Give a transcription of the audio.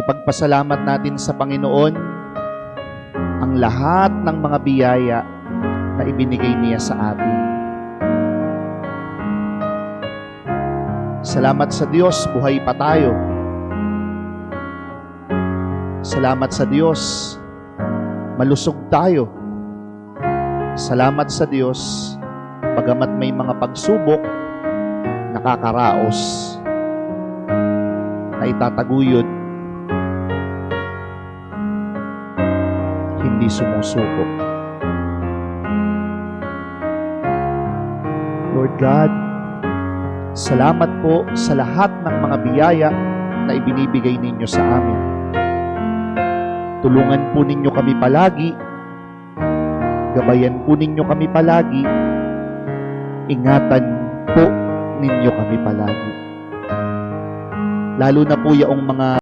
Ipagpasalamat natin sa Panginoon ang lahat ng mga biyaya na ibinigay niya sa atin. Salamat sa Diyos, buhay pa tayo. Salamat sa Diyos, malusog tayo. Salamat sa Diyos, bagamat may mga pagsubok, nakakaraos, na itataguyod, hindi sumusuko. Lord God, salamat po sa lahat ng mga biyaya na ibinibigay ninyo sa amin. Tulungan po ninyo kami palagi, gabayan po ninyo kami palagi, ingatan po ninyo kami palagi. Lalo na po yung mga